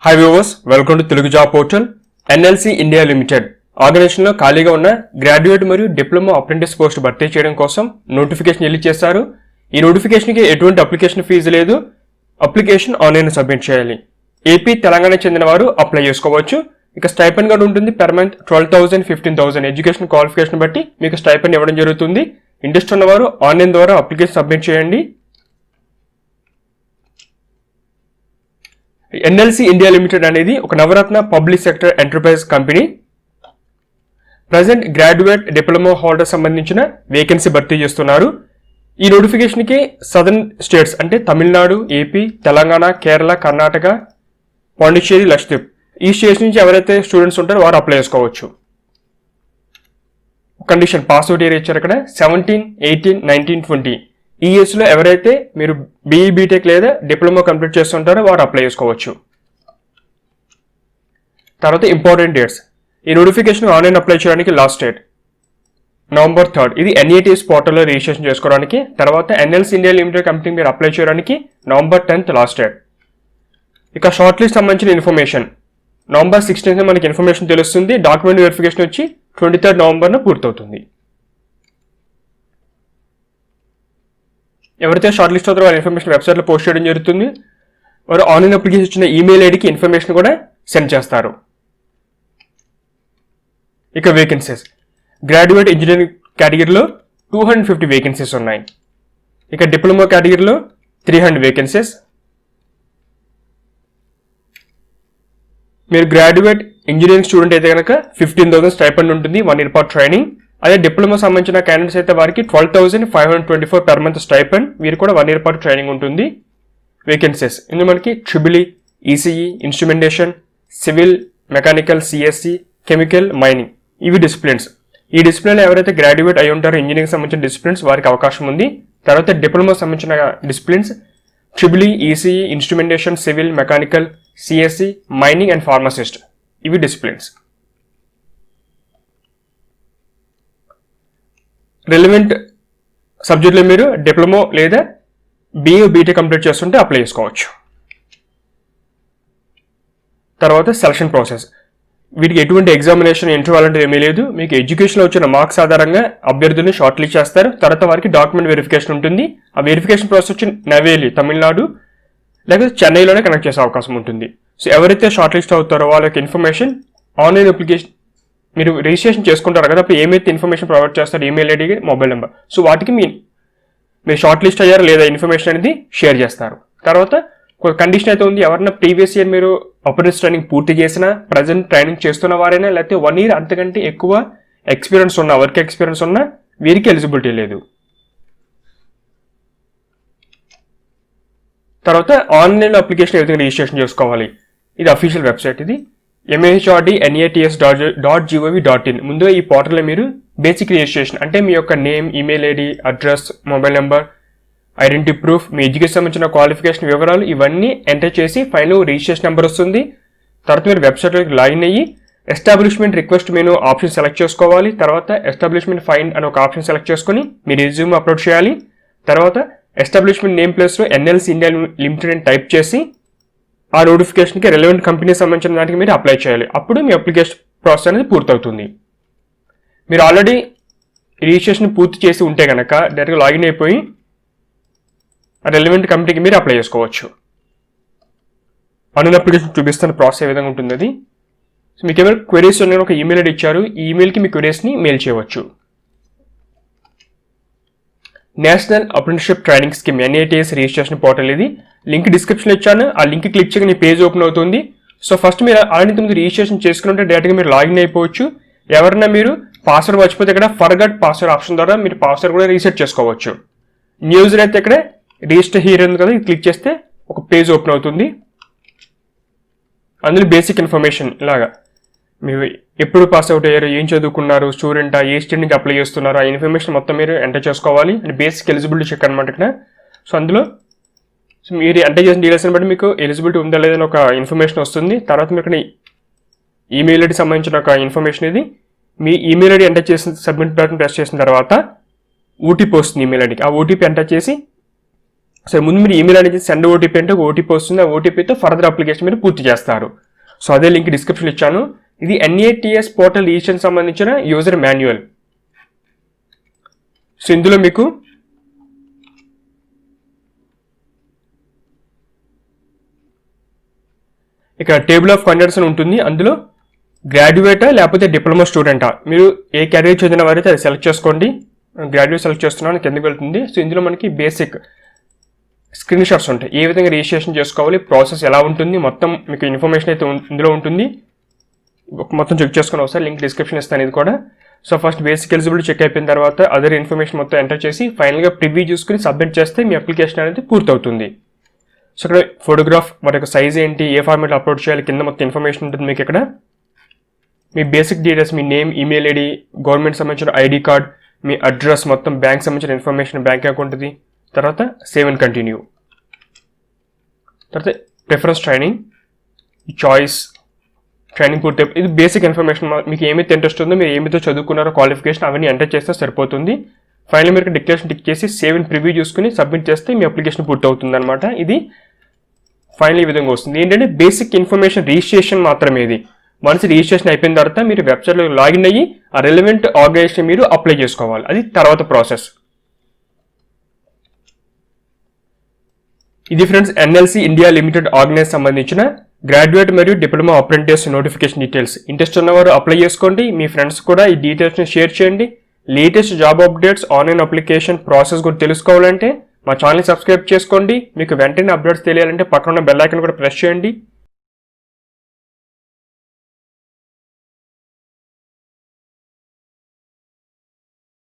High viewers, welcome to Telugu job portal. NLC India limited ఆర్గనైజేషన్లో ఖాళీగా ఉన్న గ్రాడ్యుయేట్ మరియు డిప్లొమా అప్రెంటిస్ పోస్ట్ భర్తీ చేయడం కోసం నోటిఫికేషన్ రిలీజ్ చేశారు. ఈ నోటిఫికేషన్కి ఎటువంటి అప్లికేషన్ ఫీజు లేదు. అప్లికేషన్ ఆన్లైన్ సబ్మిట్ చేయాలి. ఏపీ, తెలంగాణ చెందిన వారు అప్లై చేసుకోవచ్చు. ఇక స్టైపెండ్ కూడా ఉంటుంది. పెర్ మంత్ 12,000, 15,000 ఎడ్యుకేషన్ క్వాలిఫికేషన్ బట్టి మీకు స్టైపెండ్ ఇవ్వడం జరుగుతుంది. ఇంట్రెస్ట్ ఉన్నవారు ఆన్లైన్ ద్వారా అప్లికేషన్ సబ్మిట్ చేయండి. ఎన్ఎల్సి ఇండియా లిమిటెడ్ అనేది ఒక Navratna public sector enterprise company. Present graduate, diploma holder సంబంధించిన వేకెన్సీ భర్తీ చేస్తున్నారు. ఈ నోటిఫికేషన్కి సదర్న్ స్టేట్స్ అంటే తమిళనాడు, ఏపీ, తెలంగాణ, కేరళ, కర్ణాటక, పాండిచ్చేరి, లక్షద్వీప్ ఈ స్టేట్స్ నుంచి ఎవరైతే స్టూడెంట్స్ ఉంటారో వారు అప్లై చేసుకోవచ్చు. కండిషన్ పాస్అవుట్ ఇయర్ ఇచ్చారు అక్కడ 17, 18, 19, 20 ఈ ఇయర్స్లో ఎవరైతే మీరు బీఈ, బీటెక్ లేదా డిప్లొమా కంప్లీట్ చేస్తుంటారో వారు అప్లై చేసుకోవచ్చు. తర్వాత ఇంపార్టెంట్ డేట్స్. ఈ నోటిఫికేషన్ ఆన్లైన్ అప్లై చేయడానికి లాస్ట్ డేట్ November 3rd. ఇది ఎన్ఈటీఎస్ పోర్టల్లో రిజిస్ట్రేషన్ చేసుకోవడానికి. తర్వాత ఎన్ఎల్సి ఇండియా లిమిటెడ్ కంపెనీ మీరు అప్లై చేయడానికి November 10th లాస్ట్ డేట్. ఇక షార్ట్ లిస్ట్ సంబంధించిన ఇన్ఫర్మేషన్ November 16th మనకి ఇన్ఫర్మేషన్ తెలుస్తుంది. డాక్యుమెంట్ వెరిఫికేషన్ వచ్చి 23rd November పూర్తవుతుంది. ఎవరైతే షార్ట్ లిస్ట్ అవుతారో వారి ఇన్ఫర్మేషన్ వెబ్సైట్లో పోస్ట్ చేయడం జరుగుతుంది. వారు ఆన్లైన్ అప్లికేషన్ ఇచ్చిన ఈమెయిల్ ఐడికి ఇన్ఫర్మేషన్ కూడా సెండ్ చేస్తారు. ఇక వేకెన్సీస్, గ్రాడ్యుయేట్ ఇంజనీరింగ్ కేటగిరీలో 250 వేకెన్సీస్ ఉన్నాయి. ఇక డిప్లొమా కేటగిరీలో 300 వేకెన్సీస్. మీరు గ్రాడ్యుయేట్ ఇంజనీరింగ్ స్టూడెంట్ అయితే కనుక 15,000 స్టైపెండ్ ఉంటుంది 1 year పాటు ట్రైనింగ్. అదే డిప్లొమా సంబంధించిన క్యాండిడేట్స్ అయితే వారికి 12,524 per month స్టైపెండ్. వీరు కూడా 1 year పాటు ట్రైనింగ్ ఉంటుంది. వేకెన్సీస్ ఇందులో మనకి triple ECE, instrumentation, civil, mechanical, CSC, chemical, mining ఇవి డిసిప్లిన్స్. ఈ డిసిప్లిన్ ఎవరైతే గ్రాడ్యుయేట్ అయి ఉంటారో ఇంజనీరింగ్ సంబంధించిన డిసిప్లిన్స్ వారికి అవకాశం ఉంది. తర్వాత డిప్లొమా సంబంధించిన disciplines triple ECE, instrumentation, civil, mechanical, CSC, mining and pharmacist ఇవి డిసిప్లిన్స్. రిలవెంట్ సబ్జెక్టులో మీరు డిప్లొమా లేదా బీఏ, బీటెక్ కంప్లీట్ చేస్తుంటే అప్లై చేసుకోవచ్చు. తర్వాత సెలక్షన్ ప్రాసెస్. వీటికి ఎటువంటి ఎగ్జామినేషన్, ఇంటర్వ్యూ అలాంటిది ఏమీ లేదు. మీకు ఎడ్యుకేషన్లో వచ్చిన మార్క్స్ ఆధారంగా అభ్యర్థులను షార్ట్ లిస్ట్ చేస్తారు. తర్వాత వారికి డాక్యుమెంట్ వెరిఫికేషన్ ఉంటుంది. ఆ వెరిఫికేషన్ ప్రాసెస్ వచ్చి నవేలి, తమిళనాడు లేకపోతే చెన్నైలోనే కనెక్ట్ చేసే అవకాశం ఉంటుంది. సో ఎవరైతే షార్ట్ లిస్ట్ అవుతారో వాళ్ళ యొక్క ఇన్ఫర్మేషన్ ఆన్లైన్ అప్లికేషన్ మీరు రిజిస్ట్రేషన్ చేసుకుంటారు కదా, అప్పుడు ఏమైతే ఇన్ఫర్మేషన్ ప్రొవైడ్ చేస్తారు, email ID, mobile number, so వాటికి మీరు షార్ట్ లిస్ట్ అయ్యారు లేదా ఇన్ఫర్మేషన్ అనేది షేర్ చేస్తారు. తర్వాత ఒక కండిషన్ అయితే ఉంది, ఎవరైనా ప్రీవియస్ ఇయర్ మీరు అప్రెంటిస్ ట్రైనింగ్ పూర్తి చేసినా, ప్రజెంట్ ట్రైనింగ్ చేస్తున్న వారైనా, లేకపోతే 1 year అంతకంటే ఎక్కువ ఎక్స్పీరియన్స్ ఉన్న, వర్క్ ఎక్స్పీరియన్స్ ఉన్న వీరికి ఎలిజిబిలిటీ లేదు. తర్వాత ఆన్లైన్ అప్లికేషన్ ఏ విధంగా రిజిస్ట్రేషన్ చేసుకోవాలి, ఇది అఫీషియల్ వెబ్సైట్. ఇది MHRD.NATS.gov.in. ముందుగా ఈ పోర్టల్లో మీరు బేసిక్ రిజిస్ట్రేషన్ అంటే మీ యొక్క name, email ID, address, mobile number, identity proof, మీ ఎడ్యుకేషన్ సంబంధించిన క్వాలిఫికేషన్ వివరాలు ఇవన్నీ ఎంటర్ చేసి ఫైనల్ రిజిస్ట్రేషన్ నెంబర్ వస్తుంది. తర్వాత మీరు వెబ్సైట్లోకి లాగిన్ అయ్యి establishment request menu option select చేసుకోవాలి. తర్వాత ఎస్టాబ్లిష్మెంట్ ఫైండ్ అని ఒక ఆప్షన్ సెలెక్ట్ చేసుకొని మీ రెజ్యూమ్ అప్లోడ్ చేయాలి. తర్వాత ఎస్టాబ్లిష్మెంట్ నేమ్ ప్లేస్లో ఎన్ఎల్సి ఇండియా లిమిటెడ్ అని టైప్ చేసి ఆ నోటిఫికేషన్కి రెలవెంట్ కంపెనీ సంబంధించిన దానికి మీరు అప్లై చేయాలి. అప్పుడు మీ అప్లికేషన్ ప్రాసెస్ అనేది పూర్తవుతుంది. మీరు ఆల్రెడీ రిజిస్ట్రేషన్ పూర్తి చేసి ఉంటే కనుక డైరెక్ట్గా లాగిన్ అయిపోయి ఆ రెలవెంట్ కంపెనీకి మీరు అప్లై చేసుకోవచ్చు. ఆన్లైన్ అప్లికేషన్ చూపిస్తున్న ప్రాసెస్ ఏ విధంగా ఉంటుంది అది. సో మీకు ఏమైనా క్వెరీస్ ఉన్నాయని ఒక ఈమెయిల్ ఐడి ఇచ్చారు, ఈ ఈమెయిల్కి మీ క్వెరీస్ని మెయిల్ చేయవచ్చు. National apprenticeship training scheme NATS registration portal ఇది. లింక్ డిస్క్రిప్షన్లో ఇచ్చాను. ఆ లింక్ క్లిక్ చేయగా మీ పేజ్ ఓపెన్ అవుతుంది. సో ఫస్ట్ మీరు ఆల్రెడీ ముందు రిజిస్ట్రేషన్ చేసుకుంటే డైరెక్ట్గా మీరు లాగిన్ అయిపోవచ్చు. ఎవరైనా మీరు పాస్వర్డ్ మర్చిపోతే ఇక్కడ ఫర్గట్ పాస్వర్డ్ ఆప్షన్ ద్వారా మీరు పాస్వర్డ్ కూడా రీసెట్ చేసుకోవచ్చు. న్యూస్ అయితే ఇక్కడ రిజిస్టర్ హియర్ ఉంది కదా, ఇది క్లిక్ చేస్తే ఒక పేజ్ ఓపెన్ అవుతుంది. అందులో బేసిక్ ఇన్ఫర్మేషన్ ఇలాగా మీరు ఎప్పుడు పాస్ అవుట్ అయ్యారు, ఏం చదువుకున్నారు, స్టూడెంటా, ఏ స్టేట్ నుంచి అప్లై చేస్తున్నారు, ఆ ఇన్ఫర్మేషన్ మొత్తం మీరు ఎంటర్ చేసుకోవాలి. అంటే బేసిక్ ఎలిజిబిలిటీ చెక్ అనమాట ఇక్కడ. సో అందులో మీరు ఎంటర్ చేసిన డీటెయిల్స్ని బట్టి మీకు ఎలిజిబిలిటీ ఉందా లేదని ఒక ఇన్ఫర్మేషన్ వస్తుంది. తర్వాత మీకు ఇక్కడ ఈమెయిల్ ఐడి సంబంధించిన ఒక ఇన్ఫర్మేషన్ ఇది. మీ ఈమెయిల్ ఐడి ఎంటర్ చేసిన సబ్మిట్ బటన్ ప్రెస్ చేసిన తర్వాత ఓటీపీ వస్తుంది ఈమెయిల్ ఐడికి. ఆ ఓటీపీ ఎంటర్ చేసి సో ముందు మీరు ఈమెయిల్ అనేది సెండ్ ఓటీపీ అంటే ఓటీపీ వస్తుంది, ఆ ఓటీపీతో ఫర్దర్ అప్లికేషన్ మీరు పూర్తి చేస్తారు. సో అదే లింక్ డిస్క్రిప్షన్ ఇచ్చాను. ఇది NATS పోర్టల్ రిజిస్ట్రేషన్ సంబంధించిన యూజర్ మాన్యువల్. సో ఇందులో మీకు ఇక్కడ టేబుల్ ఆఫ్ కంటెంట్స్ అని ఉంటుంది. అందులో గ్రాడ్యుయేటా లేకపోతే డిప్లొమా స్టూడెంటా, మీరు ఏ కేటగిరీ చెందిన వారైతే అది సెలెక్ట్ చేసుకోండి. గ్రాడ్యుయేట్ సెలెక్ట్ చేస్తున్నాను, కిందకి వెళ్తుంది. సో ఇందులో మనకి బేసిక్ స్క్రీన్ షాట్స్ ఉంటాయి, ఏ విధంగా రిజిస్ట్రేషన్ చేసుకోవాలి, ప్రాసెస్ ఎలా ఉంటుంది, మొత్తం మీకు ఇన్ఫర్మేషన్ అయితే ఇందులో ఉంటుంది. మొత్తం చెక్ చేసుకుని ఒకసారి లింక్ డిస్క్రిప్షన్ ఇస్తాను ఇది కూడా. So first basic eligibility check అయిపోయిన తర్వాత అదర్ ఇన్ఫర్మేషన్ మొత్తం ఎంటర్ చేసి ఫైనల్గా ప్రివ్యూ చూసుకుని సబ్మిట్ చేస్తే మీ అప్లికేషన్ అనేది పూర్తవుతుంది. సో ఇక్కడ ఫోటోగ్రాఫ్, వాటి యొక్క సైజ్ ఏంటి, ఏ ఫార్మేట్లో అప్లోడ్ చేయాలి, కింద మొత్తం ఇన్ఫర్మేషన్ ఉంటుంది మీకు. ఇక్కడ మీ బేసిక్ డీటెయిల్స్, మీ నేమ్, ఈమెయిల్ ఐడి, గవర్నమెంట్ సంబంధించిన ఐడి కార్డ్, మీ అడ్రస్, మొత్తం బ్యాంక్ సంబంధించిన ఇన్ఫర్మేషన్, బ్యాంక్ అకౌంట్ ఇది. తర్వాత సేవ్ అండ్ కంటిన్యూ. తర్వాత ప్రిఫరెన్స్ ట్రైనింగ్, చాయిస్ ట్రైనింగ్ పూర్తి. ఇది బేసిక్ ఇన్ఫర్మేషన్, మీకు ఏమైతే ఇంట్రెస్ట్ ఉందో, మీరు ఏమైతే చదువుకున్నారో క్వాలిఫికేషన్ అవన్నీ ఎంటర్ చేస్తే సరిపోతుంది. ఫైనల్ మీరు డిక్లరేషన్ టిక్ చేసి సేవ్ అండ్ ప్రివ్యూ చూసుకుని సబ్మిట్ చేస్తే మీ అప్లికేషన్ పూర్తి అవుతుంది అనమాట. ఇది ఫైనల్ ఈ విధంగా వస్తుంది. ఏంటంటే బేసిక్ ఇన్ఫర్మేషన్ రిజిస్ట్రేషన్ మాత్రమే ఇది. వన్స్ రిజిస్ట్రేషన్ అయిపోయిన తర్వాత మీరు వెబ్సైట్లో లాగిన్ అయ్యి ఆ రెలవెంట్ ఆర్గనైజేషన్ మీరు అప్లై చేసుకోవాలి, అది తర్వాత ప్రాసెస్. ఇది friends NLC India limited organise సంబంధించిన గ్రాడ్యుయేట్ మరియు diploma apprentice notification details. Interest ఉన్నవారు అప్లై చేసుకోండి, మీ ఫ్రెండ్స్ కూడా ఈ డీటెయిల్స్ని షేర్ చేయండి. Latest job updates, online application process కూడా తెలుసుకోవాలంటే మా ఛానల్ని సబ్స్క్రైబ్ చేసుకోండి. మీకు వెంటనే అప్డేట్స్ తెలియాలంటే పక్కన ఉన్న బెల్ ఐకాన్ కూడా ప్రెస్ చేయండి.